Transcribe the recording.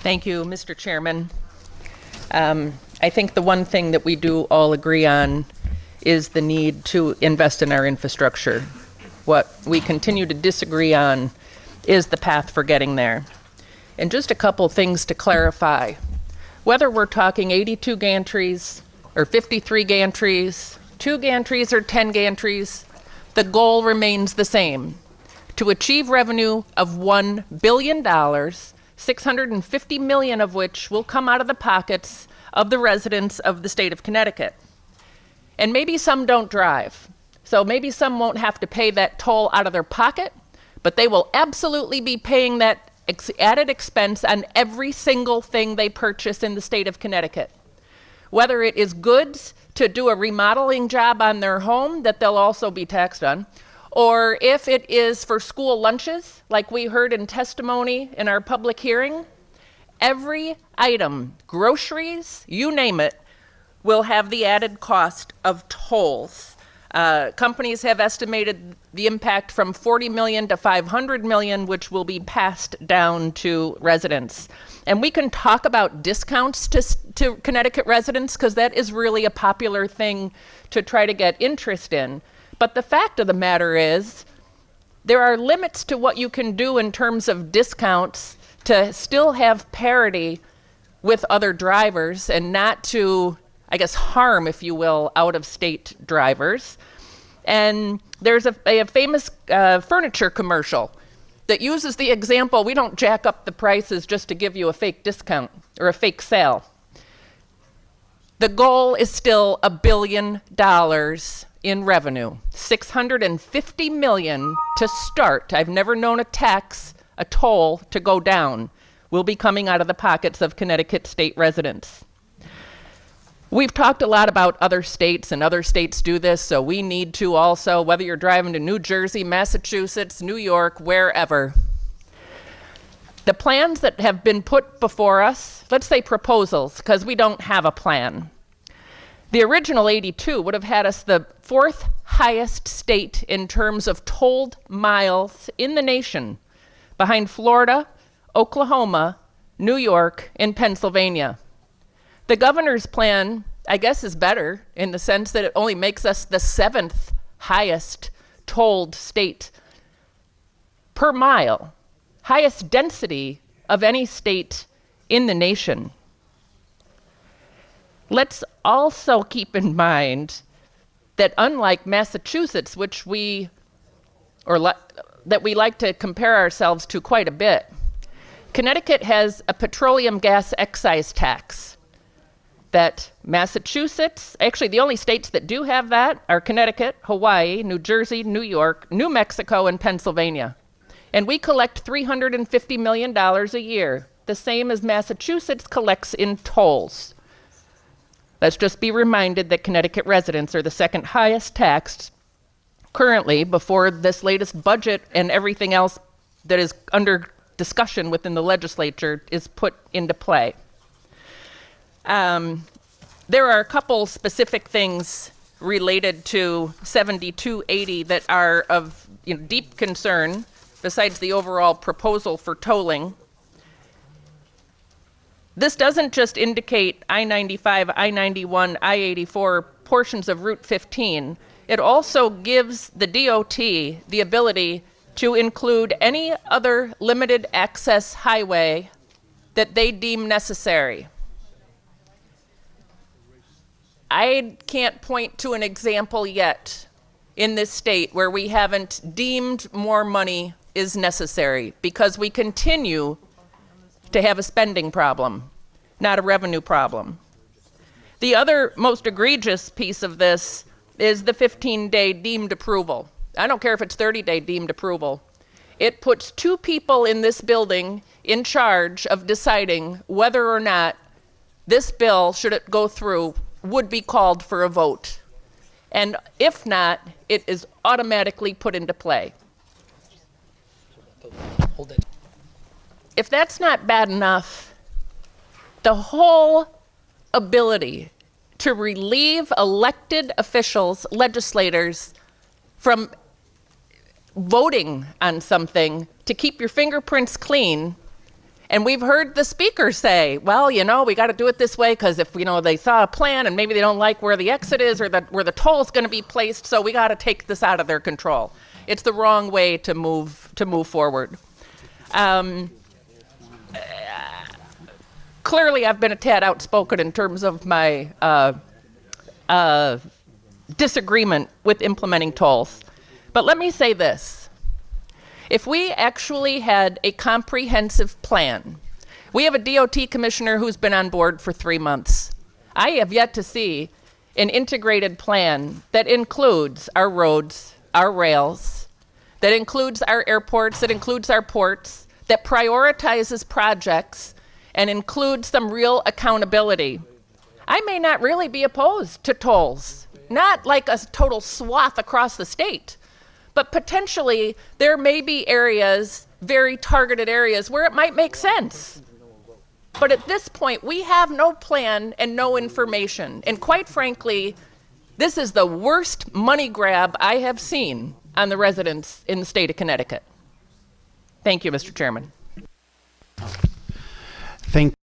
Thank you, Mr. Chairman. I think the one thing that we do all agree on is the need to invest in our infrastructure. What we continue to disagree on is the path for getting there. And just a couple things to clarify. Whether we're talking 82 gantries or 53 gantries, 2 gantries or 10 gantries, the goal remains the same: to achieve revenue of $1 billion, $650 million of which will come out of the pockets of the residents of the state of Connecticut. And maybe some don't drive, so maybe some won't have to pay that toll out of their pocket, but they will absolutely be paying that added expense on every single thing they purchase in the state of Connecticut. Whether it is goods to do a remodeling job on their home that they'll also be taxed on, or if it is for school lunches, like we heard in testimony in our public hearing, every item, groceries, you name it, will have the added cost of tolls. Companies have estimated the impact from 40 million to 500 million, which will be passed down to residents. And we can talk about discounts to Connecticut residents, because that is really a popular thing to try to get interest in. But the fact of the matter is, there are limits to what you can do in terms of discounts to still have parity with other drivers and not to, I guess, harm, if you will, out-of-state drivers. And there's a famous furniture commercial that uses the example, we don't jack up the prices just to give you a fake discount or a fake sale. The goal is still $1 billion in revenue, $650 million to start. I've never known a toll to go down, will be coming out of the pockets of Connecticut state residents. We've talked a lot about other states, and other states do this, so we need to also, whether you're driving to New Jersey, Massachusetts, New York, wherever. The plans that have been put before us, let's say proposals, because we don't have a plan. The original 82 would have had us the 4th highest state in terms of tolled miles in the nation, behind Florida, Oklahoma, New York, and Pennsylvania. The governor's plan, I guess, is better in the sense that it only makes us the 7th highest tolled state per mile, highest density of any state in the nation. Let's also keep in mind that unlike Massachusetts, which we like to compare ourselves to quite a bit, Connecticut has a petroleum gas excise tax that Massachusetts, actually the only states that do have that are Connecticut, Hawaii, New Jersey, New York, New Mexico, and Pennsylvania. And we collect $350 million a year, the same as Massachusetts collects in tolls. Let's just be reminded that Connecticut residents are the 2nd highest taxed currently, before this latest budget and everything else that is under discussion within the legislature is put into play. There are a couple specific things related to 7280 that are of deep concern, besides the overall proposal for tolling. This doesn't just indicate I-95, I-91, I-84 portions of Route 15. It also gives the DOT the ability to include any other limited access highway that they deem necessary. I can't point to an example yet in this state where we haven't deemed more money is necessary, because we continue to have a spending problem, not a revenue problem. The other most egregious piece of this is the 15-day deemed approval. I don't care if it's 30-day deemed approval. It puts 2 people in this building in charge of deciding whether or not this bill, should it go through, would be called for a vote. And if not, it is automatically put into play. Hold it. If that's not bad enough, the whole ability to relieve elected officials, legislators, from voting on something to keep your fingerprints clean And we've heard the speaker say, well, we got to do it this way because if, they saw a plan and maybe they don't like where the exit is or where the toll's going to be placed, so we got to take this out of their control. It's the wrong way to move forward. Clearly, I've been a tad outspoken in terms of my disagreement with implementing tolls. But let me say this. If we actually had a comprehensive plan, we have a DOT commissioner who's been on board for 3 months. I have yet to see an integrated plan that includes our roads, our rails, that includes our airports, that includes our ports, that prioritizes projects and includes some real accountability. I may not really be opposed to tolls, not like a total swath across the state, but potentially there may be areas, very targeted areas, where it might make sense. But at this point, we have no plan and no information. And quite frankly, this is the worst money grab I have seen on the residents in the state of Connecticut. Thank you, Mr. Chairman. Thank